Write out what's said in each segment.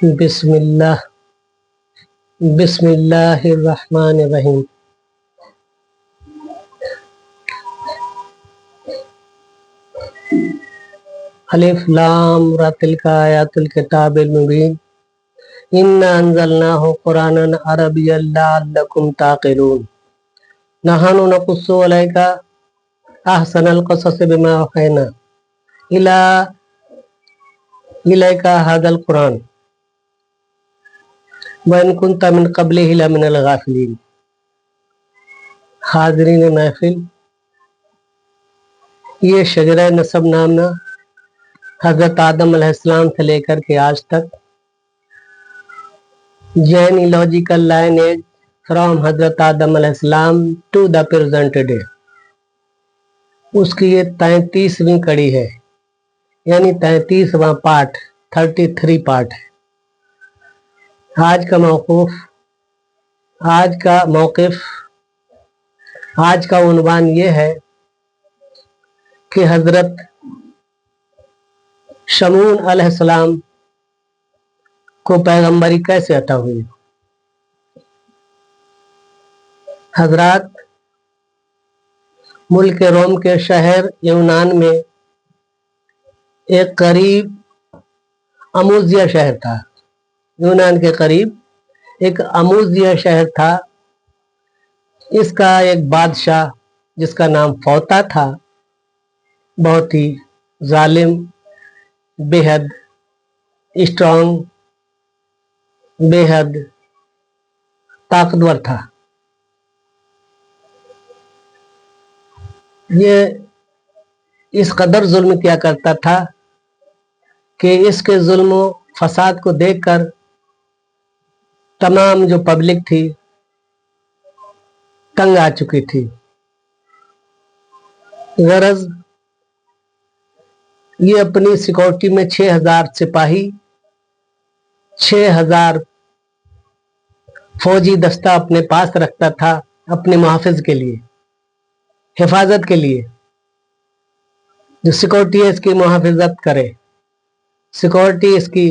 بسم اللہ بسم اللہ الرحمن الرحیم۔ الف لام را تلک آیات الکتاب المبین انا انزلناہ قرآنا عربیا لعلکم تعقلون نحن نقص علیک احسن القصص بما اوحینا الیک ھذا القرآن وَإِن كُنْتَ مِن قَبْلِهِ لَمِنَ الْغَافِلِينَ۔ حاضرین محفل، یہ شجرہ نسب نامہ حضرت آدم علیہ السلام سے لے کر کے آج تک جینیالوجیکل لائنیج فرام حضرت آدم علیہ السلام ٹو دا پریزنٹ ڈے، اس کی یہ 33ویں کڑی ہے، یعنی 33واں پارٹ، 33 پارٹ ہے۔ آج کا موقف، آج کا عنوان یہ ہے کہ حضرت شمعون علیہ السلام کو پیغمبری کیسے عطا ہوئی۔ حضرات، ملک روم کے شہر یونان میں ایک قریب اموزیا شہر تھا۔ یونان کے قریب ایک اموزیا شہر تھا۔ اس کا ایک بادشاہ جس کا نام فوتا تھا، بہت ہی ظالم، بے حد اسٹرانگ، بے حد طاقتور تھا۔ یہ اس قدر ظلم کیا کرتا تھا کہ اس کے ظلم و فساد کو دیکھ کر تمام جو پبلک تھی تنگ آ چکی تھی۔ غرض یہ اپنی سیکورٹی میں 6000 سپاہی، 6000 فوجی دستہ اپنے پاس رکھتا تھا، اپنے محافظ کے لیے، حفاظت کے لیے۔ جو سیکورٹی ہے اس کی محافظت کرے، سیکورٹی اس کی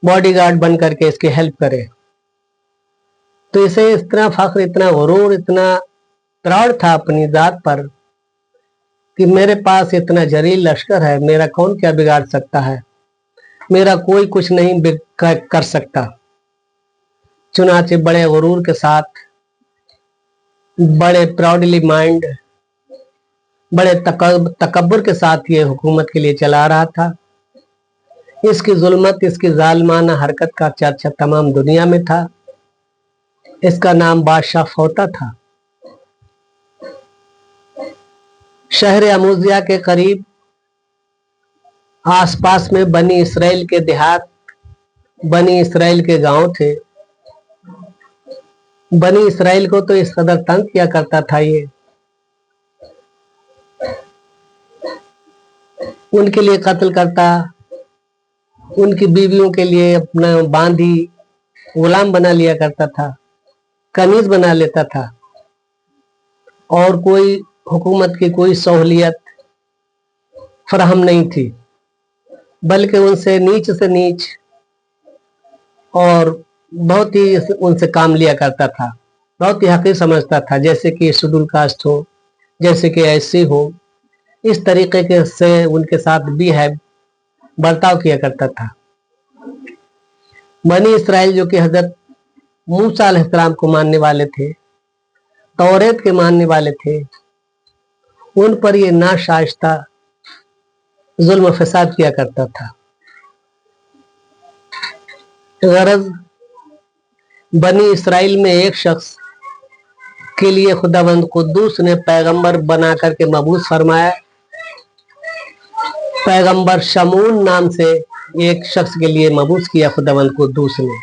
باڈی گارڈ بن کر کے اس کی ہیلپ کرے۔ تو اسے اتنا فخر، اتنا غرور، اتنا پراؤڈ تھا اپنی ذات پر کہ میرے پاس اتنا جلیل لشکر ہے، میرا کون کیا بگاڑ سکتا ہے، میرا کوئی کچھ نہیں کر سکتا۔ چنانچہ بڑے غرور کے ساتھ، بڑے پراؤڈلی مائنڈ، بڑے تکبر کے ساتھ یہ حکومت کے لیے چلا رہا تھا۔ اس کی ظلمت، اس کی ظالمانہ حرکت کا چرچا تمام دنیا میں تھا۔ اس کا نام بادشاہ فوتا تھا۔ شہر اموزیا کے قریب آس پاس میں بنی اسرائیل کے دیہات، بنی اسرائیل کے گاؤں تھے۔ بنی اسرائیل کو تو اس قدر تنگ کیا کرتا تھا یہ، ان کے لیے قتل کرتا، ان کی بیویوں کے لیے اپنا باندھی غلام بنا لیا کرتا تھا، کنیز بنا لیتا تھا، اور کوئی حکومت کی کوئی سہولیت فراہم نہیں تھی، بلکہ ان سے نیچ اور بہت ہی ان سے کام لیا کرتا تھا، بہت ہی حقیر سمجھتا تھا، جیسے کہ شیڈول کاسٹ ہو، جیسے کہ ایسی ہو، اس طریقے سے ان کے ساتھ برتاؤ کیا کرتا تھا۔ بنی اسرائیل جو کہ حضرت موسیٰ علیہ السلام کو ماننے والے تھے، توریت کے ماننے والے تھے، ان پر یہ ناشائستہ ظلم و فساد کیا کرتا تھا۔ غرض بنی اسرائیل میں ایک شخص کے لیے خداوند قدوس نے پیغمبر بنا کر کے مبعوث فرمایا۔ پیغمبر شمعون نام سے ایک شخص کے لیے مبعوث کیا خداوند قدوس نے۔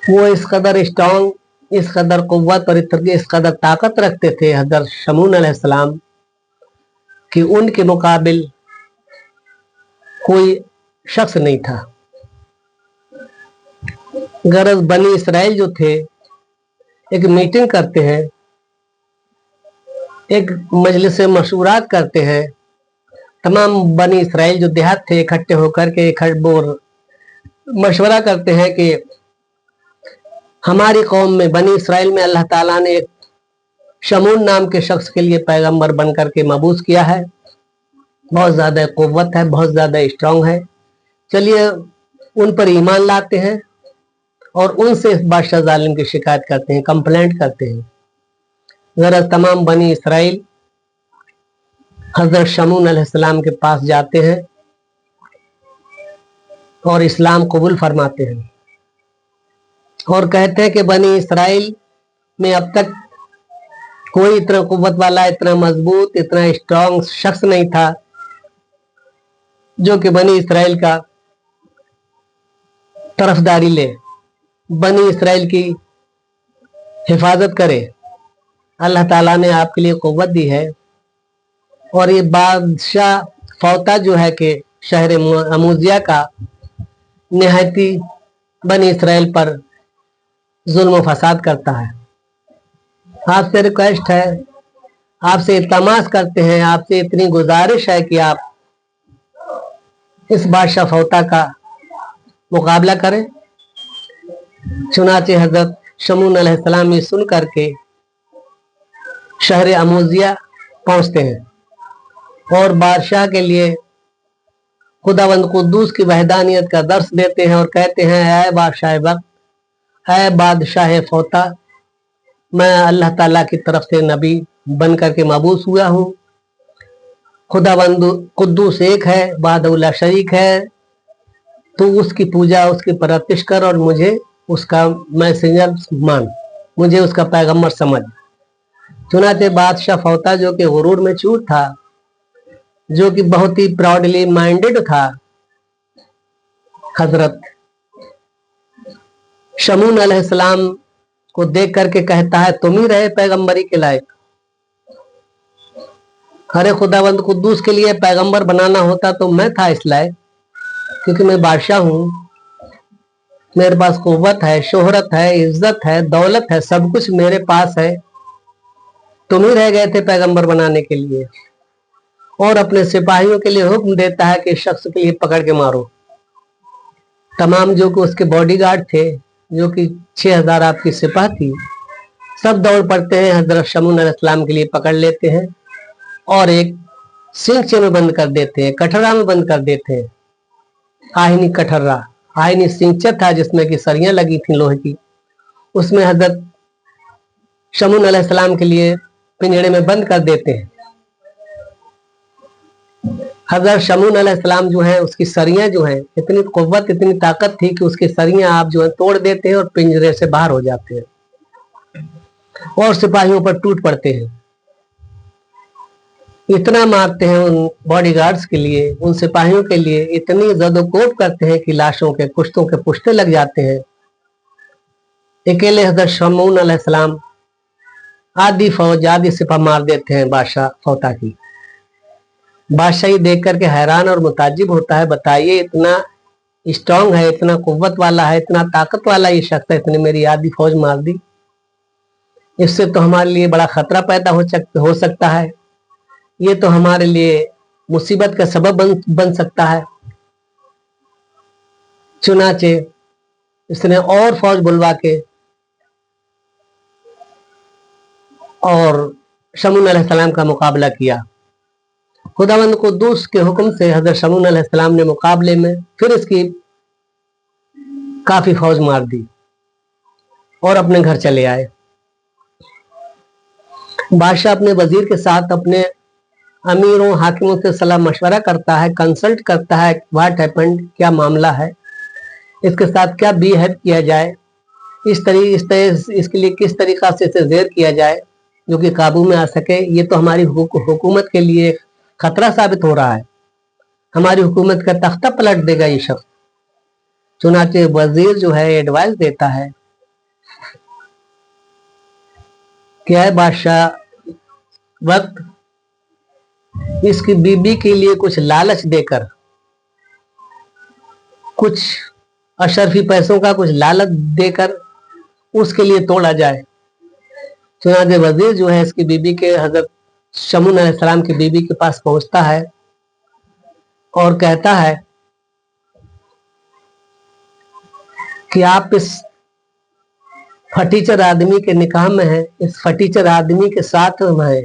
وہ اس قدر اسٹرانگ، اس قدر قوت اور اس قدر طاقت رکھتے تھے حضرت شمعون علیہ السلام کہ ان کے مقابل کوئی شخص نہیں تھا۔ غرض بنی اسرائیل جو تھے ایک میٹنگ کرتے ہیں، ایک مجلس مشورات کرتے ہیں तमाम बनी इसराइल जो देहात थे इकट्ठे होकर के वो मशवरा करते हैं कि हमारी कौम में बनी इसराइल में अल्लाह ताला ने एक शमून नाम के शख्स के लिए पैगंबर बन करके मबूस किया है, बहुत ज्यादा कुव्वत है, बहुत ज्यादा स्ट्रांग है, चलिए उन पर ईमान लाते हैं और उनसे इस बादशाह जालिम की शिकायत करते हैं, कंप्लेंट करते हैं। गरज तमाम बनी इसराइल हजरत शमून अलैहिस्सलाम के पास जाते हैं और इस्लाम कबूल फरमाते हैं और कहते हैं कि बनी इसराइल में अब तक कोई इतना कुव्वत वाला, इतना मजबूत, इतना स्ट्रांग शख्स नहीं था जो कि बनी इसराइल का तरफदारी ले, बनी इसराइल की हिफाजत करे। अल्लाह ताला ने आपके लिए कुव्वत दी है। और ये बादशाह फौता जो है कि शहर अमूजिया का निहायती बनी इसराइल पर जुल्म फसाद करता है। आपसे रिक्वेस्ट है, आपसे इल्तमास करते हैं, आपसे इतनी गुजारिश है कि आप इस बादशाह फौता का मुकाबला करें। चुनाचे हजरत शमून अलैहिस्सलाम ये सुन करके शहर अमूजिया पहुंचते हैं और बादशाह के लिए खुदावंद कुद्दूस की वहदानियत का दर्स देते हैं और कहते हैं, ऐ बादशाह वक्त, ऐ बादशाह फौता, मैं अल्लाह ताला की तरफ से नबी बन करके मबूस हुआ हूँ। खुदावंद कुद्दूस एक है, वाहदहुल्ला शरीक है, तो उसकी पूजा, उसकी परस्तिश कर और मुझे उसका मैसेंजर मान, मुझे उसका पैगंबर समझ। चुनाचे बादशाह फौता जो कि गुरूर में चूर था, जो कि बहुत ही प्राउडली माइंडेड था, हजरत शमून अलैहिस्सलाम को देख करके कहता है, तुम ही रहे पैगंबरी के लायक। अरे खुदावंद कुद्दूस के लिए पैगंबर बनाना होता तो मैं था इस लायक, क्योंकि मैं बादशाह हूं, मेरे पास कुव्वत है, शोहरत है, इज्जत है, दौलत है, सब कुछ मेरे पास है। तुम ही रह गए थे पैगंबर बनाने के लिए। और अपने सिपाहियों के लिए हुक्म देता है कि इस शख्स के लिए पकड़ के मारो। तमाम जो कि उसके बॉडीगार्ड थे, जो कि 6000 आपकी सिपाह थी, सब दौड़ पड़ते हैं, हजरत शमून अलैहिस्सलाम के लिए पकड़ लेते हैं और एक सिंचे में बंद कर देते हैं, कठरा में बंद कर देते हैं। आहिनी कठर्रा, आहिनी सिंचा था जिसमें की सरियां लगी थी लोहे की, उसमें हजरत शमून अलैहिस्सलाम के लिए पिंजड़े में बंद कर देते हैं। हजरत शमून अलैहिस्सलाम जो है, उसकी सरियां जो है, इतनी कुव्वत, इतनी ताकत थी कि उसकी सरियां आप जो है तोड़ देते हैं और पिंजरे से बाहर हो जाते हैं और सिपाहियों पर टूट पड़ते हैं। इतना मारते हैं उन बॉडीगार्ड्स के लिए, उन सिपाहियों के लिए, इतनी जदोकोब करते हैं कि लाशों के कुश्तों के पुश्ते लग जाते हैं। अकेले हजरत शमून अलैहिस्सलाम आधी फौज, आधी सिपा मार देते हैं बादशाह फौता की। बादशाह ये देख करके हैरान और मुताजिब होता है, बताइए इतना स्ट्रांग है, इतना कुव्वत वाला है, इतना ताकत वाला ये शख्स है, इसने मेरी आधी फौज मार दी। इससे तो हमारे लिए बड़ा खतरा पैदा हो सकता है, ये तो हमारे लिए मुसीबत का सबब बन सकता है। चुनाचे इसने और फौज बुलवा के और शमून अलैहिस्सलाम का मुकाबला किया। खुदावंद कुद्दूस के हुक्म से हजरत शमून अलैहिस्सलाम ने मुकाबले में फिर इसकी काफी फौज मार दी और अपने घर चले आए। बादशाह अपने वजीर के साथ अपने अमीरों हाकिमों से सलाह मशवरा करता है, कंसल्ट करता है, व्हाट हैपेंड, क्या मामला है, इसके साथ क्या बिहेव किया जाए, इसके लिए किस तरीका से इसे जेर किया जाए जो कि काबू में आ सके। ये तो हमारी हुकूमत के लिए खतरा साबित हो रहा है, हमारी हुकूमत का तख्ता पलट देगा ये शख्स। चुनाचे वजीर जो है एडवाइस देता है क्या है बादशाह वक्त, इसकी बीबी के लिए कुछ लालच देकर, कुछ अशरफी पैसों का कुछ लालच देकर उसके लिए तोड़ा जाए। चुनाचे वजीर जो है इसकी बीबी के, हजरत शमून अलैहिस्सलाम की बीबी के पास पहुंचता है और कहता है कि आप इस फटीचर आदमी के निकाह में हैं, इस फटीचर आदमी के साथ हैं।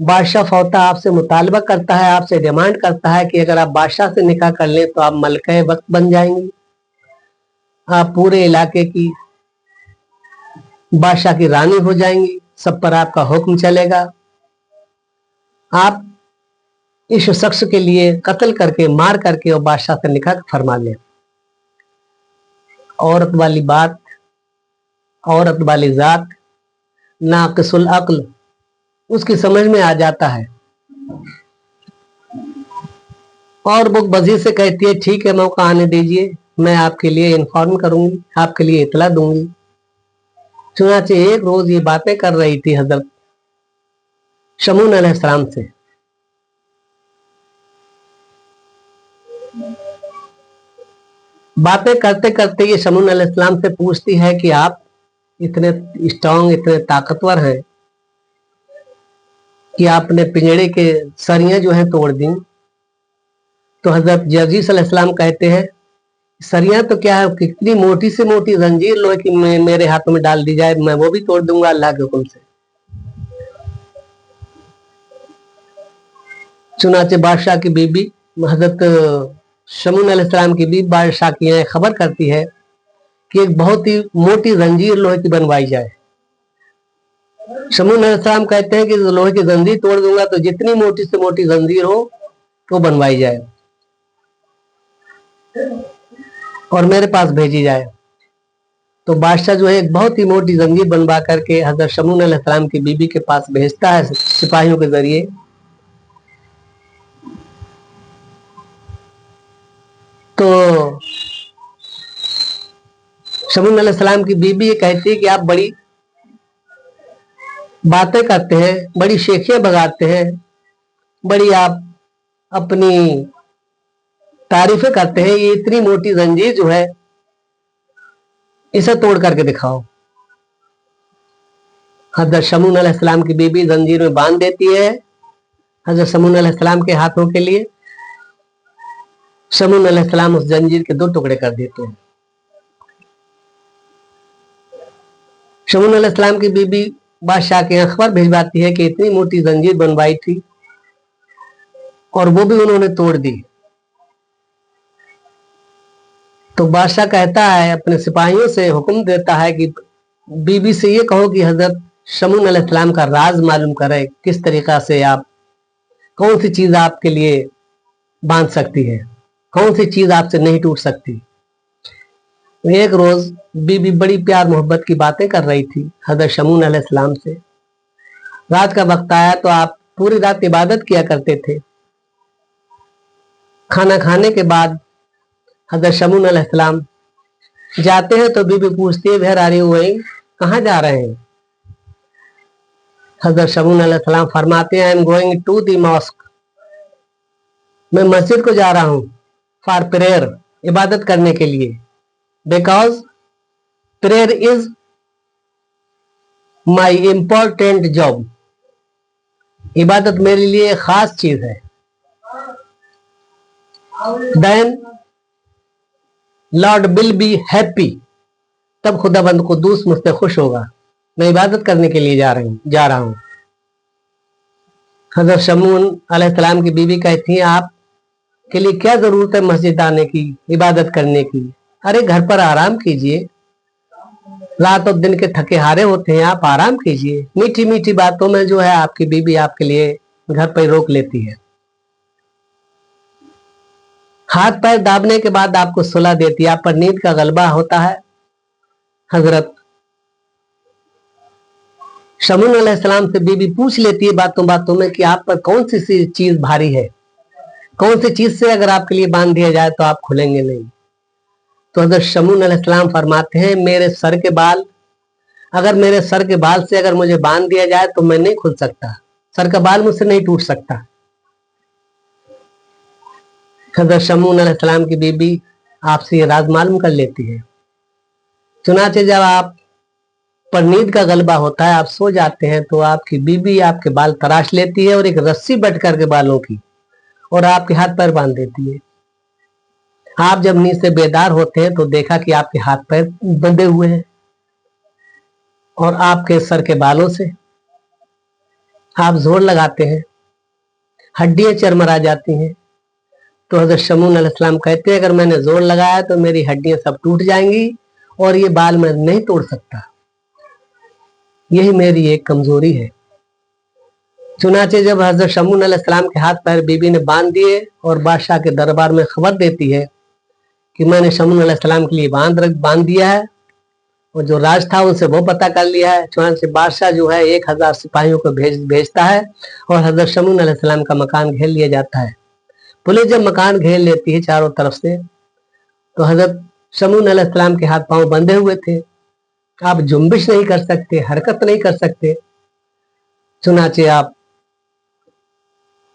बादशाह फौता आपसे मुतालबा करता है, आपसे डिमांड करता है कि अगर आप बादशाह से निकाह कर लें तो आप मलके वक्त बन जाएंगी, आप पूरे इलाके की बादशाह की रानी हो जाएंगी, सब पर आपका हुक्म चलेगा। आप इस शख्स के लिए कत्ल करके मार करके और बादशाह से निकाह फरमा लें। औरत वाली बात, औरत वाली जात, नाकिसुल अक्ल उसकी समझ में आ जाता है और वो बजी से कहती है ठीक है मौका आने दीजिए, मैं आपके लिए इन्फॉर्म करूंगी, आपके लिए इतला दूंगी। चुनाचे एक रोज ये बातें कर रही थी हजरत शमून अलैहिस्सलाम से। बातें करते करते ये शमून अलैहिस्सलाम से पूछती है कि आप इतने स्ट्रांग, इतने ताकतवर हैं कि आपने पिंजड़े के सरियां जो है तोड़ दी। तो हजरत जर्जीस अलैहिस्सलाम कहते हैं सरियां तो क्या है, कितनी मोटी से मोटी जंजीर लोहे की मेरे हाथों में डाल दी जाए मैं वो भी तोड़ दूंगा अल्लाह के हुक्म से। चुनाचे बादशाह की बीबी हजरत शमून अलैहिस्सलाम की बीबी बादशाह की खबर करती है कि एक बहुत ही मोटी जंजीर लोहे की बनवाई जाए। शमून अलैहिस्सलाम कहते हैं कि लोहे की जंजीर तोड़ दूंगा तो जितनी मोटी से मोटी जंजीर हो तो बनवाई जाए और मेरे पास भेजी जाए। तो बादशाह जो है एक बहुत ही मोटी जंजीर बनवा करके हजरत शमून अलैहिस्सलाम की बीबी के पास भेजता है सिपाहियों के जरिए। तो शमून अलैहिस्सलाम की बीबी ये कहती है कि आप बड़ी बातें करते हैं, बड़ी शेखियां बगाते हैं, बड़ी आप अपनी तारीफें करते हैं, ये इतनी मोटी जंजीर जो है इसे तोड़ करके दिखाओ। हजरत शमून अलैहिस्सलाम की बीबी जंजीर में बांध देती है हजरत शमून अलैहिस्सलाम के हाथों के लिए। शमून अलैहिस्सलाम उस जंजीर के 2 टुकड़े कर देते हैं। शमून अलैहिस्सलाम की बीबी बादशाह के यहाँ खबर भिजवाती है कि इतनी मोटी जंजीर बनवाई थी और वो भी उन्होंने तोड़ दी। तो बादशाह कहता है अपने सिपाहियों से हुक्म देता है कि बीबी से ये कहो कि हजरत शमून अलैहिस्सलाम का राज मालूम करे, किस तरीका से आप, कौन सी चीज आपके लिए बांध सकती है, कौन सी चीज आपसे नहीं टूट सकती। एक रोज बीबी बड़ी प्यार मोहब्बत की बातें कर रही थी हजरत शमून अलैहिस्सलाम से। रात का वक्त आया तो आप पूरी रात इबादत किया करते थे। खाना खाने के बाद हजरत शमून अलैहिस्सलाम जाते हैं तो बीबी पूछती है वेयर आर यू गोइंग, कहाँ जा रहे हैं। हजरत शमून अलैहिस्सलाम फरमाते हैं I am going to the mosque, मैं मस्जिद को जा रहा हूँ फॉर प्रेयर, इबादत करने के लिए। Because prayer is my important job, इबादत मेरे लिए एक खास चीज है। Then lord will be happy, तब खुदाबंद कुद्दूस मुझसे खुश होगा, मैं इबादत करने के लिए जा रहा हूं। हजरत शमून अलैहिस्सलाम की बीवी कहती है आप के लिए क्या जरूरत है मस्जिद आने की, इबादत करने की, अरे घर पर आराम कीजिए, रात और दिन के थके हारे होते हैं, आप आराम कीजिए। मीठी मीठी बातों में जो है आपकी बीबी आपके लिए घर पर रोक लेती है। हाथ पैर दाबने के बाद आपको सुला देती है, आप पर नींद का गलबा होता है। हजरत शमून अलैहिस्सलाम से बीबी पूछ लेती है बातों बातों में कि आप पर कौन सी चीज भारी है, कौन सी चीज से अगर आपके लिए बांध दिया जाए तो आप खुलेंगे नहीं। तो हजरत शमून अलैहिस्सलाम फरमाते हैं मेरे सर के बाल, अगर मेरे सर के बाल से अगर मुझे बांध दिया जाए तो मैं नहीं खुल सकता, सर का बाल मुझसे नहीं टूट सकता। हजरत शमून अलैहिस्सलाम की बीबी आपसे ये राज मालूम कर लेती है। चुनाचे जब आप पर नींद का गलबा होता है, आप सो जाते हैं, तो आपकी बीबी आपके बाल तराश लेती है और एक रस्सी बट करके बालों की और आपके हाथ पैर बांध देती है। आप जब नींद से बेदार होते हैं तो देखा कि आपके हाथ पैर बंधे हुए हैं और आपके सर के बालों से आप जोर लगाते हैं, हड्डियां चरमरा जाती हैं। तो हजरत शमून अलैहिस्सलाम कहते हैं अगर मैंने जोर लगाया तो मेरी हड्डियां सब टूट जाएंगी और ये बाल मैं नहीं तोड़ सकता, यही मेरी एक कमजोरी है। चुनाचे जब हजरत शमून अलैहिस्सलाम के हाथ पैर बीबी ने बांध दिए और बादशाह के दरबार में खबर देती है कि मैंने शमून अलैहिस्सलाम के लिए बांध दिया है, और जो राज था उनसे वो पता कर लिया है। चुनाचे बादशाह जो है 1000 सिपाहियों को भेजता है और हजरत शमून अलैहिस्सलाम का मकान घेर लिया जाता है। पुलिस जब मकान घेर लेती है चारों तरफ से, तो हजरत शमून अलैहिस्सलाम के हाथ पांव बंधे हुए थे, आप जुम्बिश नहीं कर सकते, हरकत नहीं कर सकते। चुनाचे आप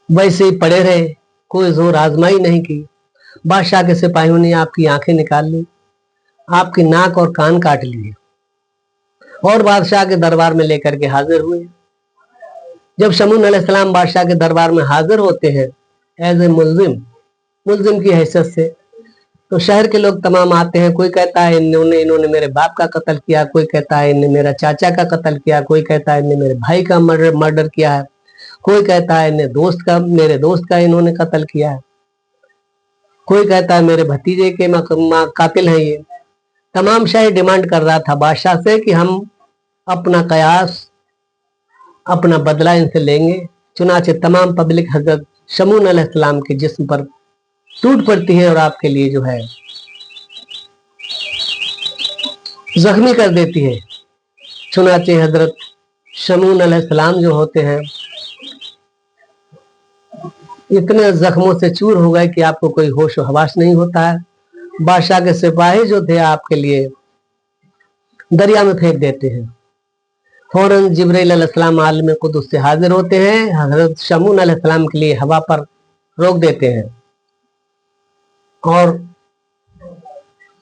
वैसे ही पड़े रहे, कोई जोर आजमाई नहीं की। बादशाह के सिपाहियों ने आपकी आंखें निकाल ली, आपकी नाक और कान काट लिए और बादशाह के दरबार में लेकर के हाजिर हुए। जब शमून अलैहिस्सलाम बादशाह के दरबार में हाजिर होते हैं एज ए मुल्जिम की हैसियत से, तो शहर के लोग तमाम आते हैं। कोई कहता है इन्होंने मेरे बाप का कत्ल किया, कोई कहता है इन्होंने मेरा चाचा का कत्ल किया, कोई कहता है इन्होंने मेरे भाई का मर्डर किया है, कोई कहता है मेरे दोस्त का इन्होंने कत्ल किया है, कोई कहता है मेरे भतीजे के कातिल हैं ये। तमाम शहर डिमांड कर रहा था बादशाह से कि हम अपना कयास, अपना बदला इनसे लेंगे। चुनाचे तमाम पब्लिक हजरत शमून अलैहिस्सलाम के जिस्म पर टूट पड़ती है और आपके लिए जो है जख्मी कर देती है। चुनाचे हजरत शमून अलैहिस्सलाम जो होते हैं इतने जख्मों से चूर हो गए कि आपको कोई होश व हवास नहीं होता है। बादशाह के सिपाही जो थे आपके लिए दरिया में फेंक देते हैं। फौरन जिब्रील अलैहिस्सलाम आलम कुद्दुस से हाजिर होते हैं, हजरत शमून अलैहिस्सलाम के लिए हवा पर रोक देते हैं और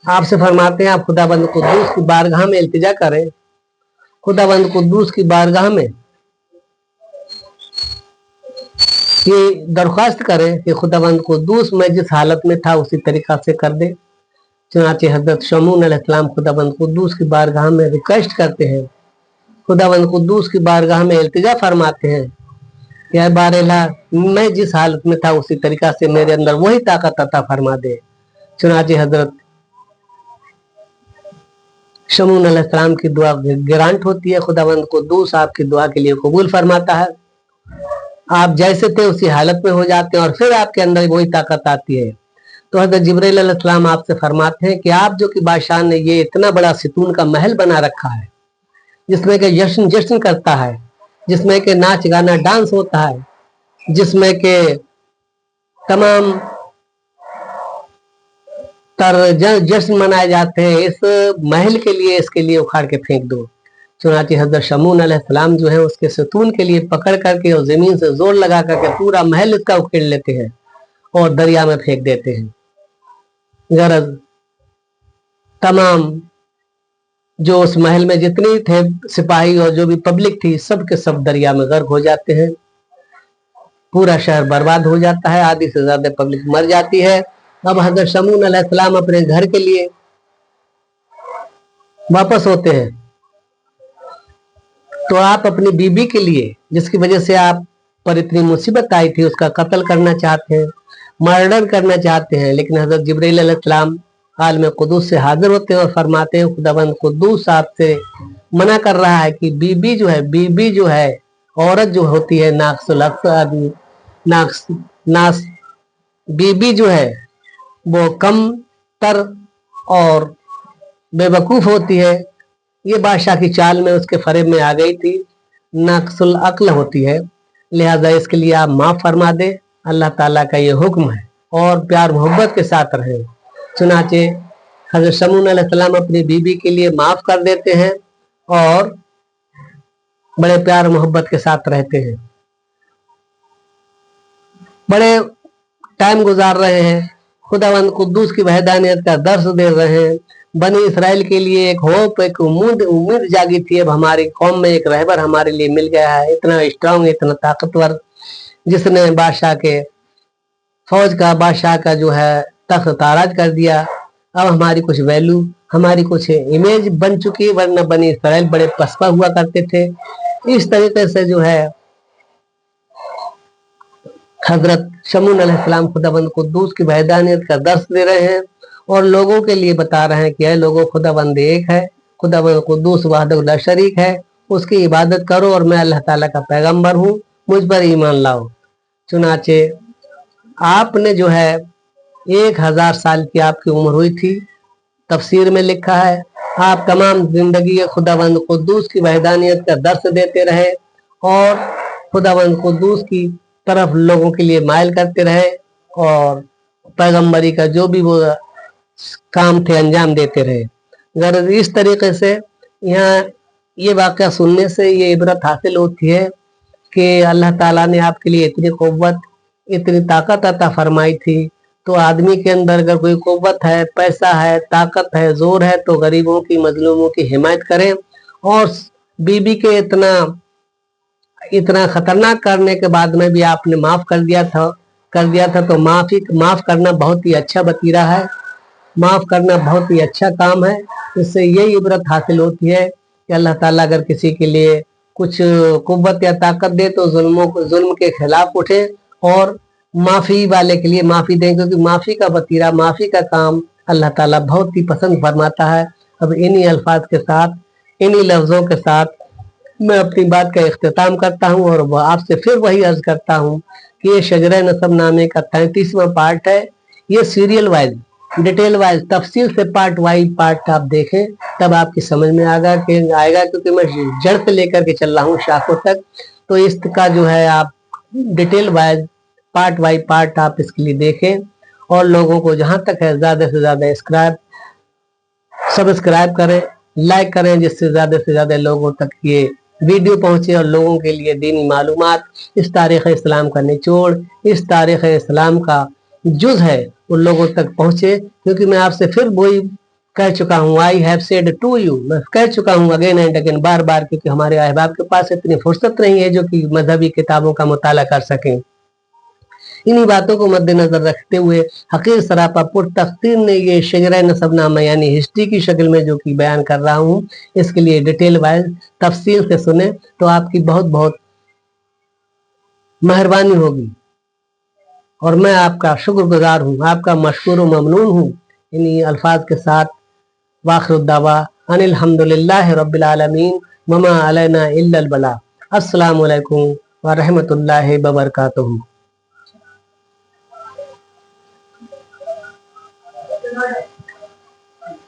आपसे फरमाते हैं आप खुदाबंद कुद्दूस की बारगाह में इल्तिजा करें, खुदाबंद कुद्दूस की बारगाह में ये दरख्वास्त करें कि खुदाबंद कुद्दूस मैं जिस हालत में था उसी तरीका से कर दे। चुनाचे हजरत शमून अलैहिस्सलाम खुदाबंद कुद्दूस की बारगाह में रिक्वेस्ट करते हैं, खुदाबंद कुद्दूस की बारगाह में इल्तिजा फरमाते हैं कि बारेला मैं जिस हालत में था उसी तरीका से मेरे अंदर वही ताकत अता फरमा दे। चुनाचे हजरत शमून अलैहिस्सलाम की दुआ ग्रांट होती है, खुदाबंद कुद्दूस आपकी दुआ के लिए कबूल फरमाता है, आप जैसे थे उसी हालत में हो जाते हैं और फिर आपके अंदर वही ताकत आती है। तो हजरत जिब्रील अलैहिस्सलाम आपसे फरमाते हैं कि आप जो कि बादशाह ने ये इतना बड़ा सितून का महल बना रखा है जिसमें के जश्न करता है, जिसमें के नाच गाना डांस होता है, जिसमें के तमाम जश्न मनाए जाते हैं, इस महल के लिए इसके लिए उखाड़ के फेंक दो। चुनाचे हजरत शमून अलैहिस्सलाम जो है उसके सतून के लिए पकड़ करके और जमीन से जोर लगा करके पूरा महल इसका उखेड़ लेते हैं और दरिया में फेंक देते हैं। गरज तमाम जो उस महल में जितनी थे सिपाही और जो भी पब्लिक थी सब के सब दरिया में गर्क हो जाते हैं, पूरा शहर बर्बाद हो जाता है, आधी से ज्यादा पब्लिक मर जाती है। अब हजरत शमून अलैहिस्सलाम अपने घर के लिए वापस होते हैं, तो आप अपनी बीबी के लिए जिसकी वजह से आप पर इतनी मुसीबत आई थी उसका कत्ल करना चाहते हैं, मर्डर करना चाहते हैं, लेकिन हजरत जिब्रील अलैहिस्सलाम आलम कुद्दूस से हाजिर होते हैं और फरमाते हैं खुदाबंद कुद्दूस आपसे मना कर रहा है कि बीबी जो है औरत जो होती है बीबी जो है वो कम तर और बेवकूफ होती है। ये बादशाह की चाल में उसके फरेब में आ गई थी, नाकसुल अक्ल होती है, लिहाजा इसके लिए आप माफ फरमा दे, अल्लाह ताला का ये हुक्म है और प्यार मोहब्बत के साथ रहे। चुनाचे हजरत शमून अलैहिस्सलाम अपनी बीबी के लिए माफ कर देते हैं और बड़े प्यार मोहब्बत के साथ रहते हैं, बड़े टाइम गुजार रहे हैं, खुदावंद कुद्दूस की वहदानियत का दर्स दे रहे हैं। बनी इसराइल के लिए एक होप, एक उम्मीद जागी थी, अब हमारी कौम में एक रहबर हमारे लिए मिल गया है, इतना स्ट्रांग, इतना ताकतवर, जिसने बादशाह के फौज का बादशाह का जो है तख्त ताराज कर दिया। अब हमारी कुछ वैल्यू, हमारी कुछ इमेज बन चुकी है, वरना बनी इसराइल बड़े पसपा हुआ करते थे। इस तरीके से जो है हजरत शमून अलैहिस्सलाम खुदाबंद कुद्दूस की वहदानियत का दर्स दे रहे हैं और लोगों के लिए बता रहे हैं कि ऐ लोगों, खुदाबंद एक है, खुदाबंद कुद्दूस वहदहू ला शरीक है, उसकी इबादत करो और मैं अल्लाह ताला का पैगंबर हूँ, मुझ पर ईमान लाओ। चुनाचे आपने जो है 1000 साल की आपकी उम्र हुई थी, तफसीर में लिखा है, आप तमाम जिंदगी खुदाबंद कुद्दूस की वहदानियत का दर्स देते रहे और खुदाबंद कुद्दूस की तरफ लोगों के लिए माइल करते रहे और पैगंबरी का जो भी वो काम थे अंजाम देते रहे। अगर इस तरीके से यहाँ ये वाक़या सुनने से ये इबरत हासिल होती है कि अल्लाह ताला ने आपके लिए इतनी क़ुव्वत, इतनी ताकत अता फरमाई थी। तो आदमी के अंदर अगर कोई क़ुव्वत है, पैसा है, ताकत है, जोर है, तो गरीबों की, मजलूमों की हिमायत करें। और बीबी के इतना खतरनाक करने के बाद में भी आपने माफ कर दिया था, तो माफ करना बहुत ही अच्छा वतीरा है, माफ करना बहुत ही अच्छा काम है। इससे यही इबरत हासिल होती है कि अल्लाह ताला अगर किसी के लिए कुछ कुव्वत या ताकत दे तो जुल्म के खिलाफ उठे और माफी वाले के लिए माफी दें, क्योंकि माफी का वतीरा, माफी का काम अल्लाह ताला बहुत ही पसंद फरमाता है। अब इन्हीं अल्फाज के साथ, इन्हीं लफ्जों के साथ मैं अपनी बात का इख्तिताम करता हूँ और आपसे फिर वही अर्ज करता हूँ कि ये शजरा नसब नामे का 33वां पार्ट है। ये सीरियल वाइज, डिटेल वाइज, तफसील से पार्ट वाइज पार्ट आप देखें, तब आपकी समझ में आएगा, क्योंकि मैं जड़ से लेकर के चल रहा हूँ शाखों तक। तो इसका जो है आप detail wise, part wise part आप इसके लिए देखें और लोगों को जहां तक है ज्यादा से ज्यादा सब्सक्राइब करें, लाइक करें, जिससे ज्यादा से ज्यादा लोगों तक ये वीडियो पहुंचे और लोगों के लिए दीनी मालूमात, इस तारीख़ इस्लाम का निचोड़, इस तारीख़ इस्लाम का जुज है, उन लोगों तक पहुंचे। क्योंकि मैं आपसे फिर वही कह चुका हूँ, I have said to you, मैं कह चुका हूँ अगेन एंड अगेन, बार बार, क्योंकि हमारे अहबाब के पास इतनी फुर्सत नहीं है जो कि मजहबी किताबों का मुताला कर सकें। इन्हीं बातों को मद्देनजर रखते हुए हकीर सरापा पुरतख्तीर ने ये शजरा नसबनामा यानी हिस्ट्री की शक्ल में जो कि बयान कर रहा हूँ, इसके लिए डिटेल वाइज तफसील से सुने तो आपकी बहुत बहुत मेहरबानी होगी और मैं आपका शुक्रगुजार हूँ, आपका मशकूर व ममनून हूँ। इन्हीं अल्फाज के साथ वाखिर दावा अनिल हम्दुलिल्लाहि रब्बिल आलमीन वमा अलैना इल्लल बला। अस्सलामु अलैकुम व रहमतुल्लाहि व बरकातुहू।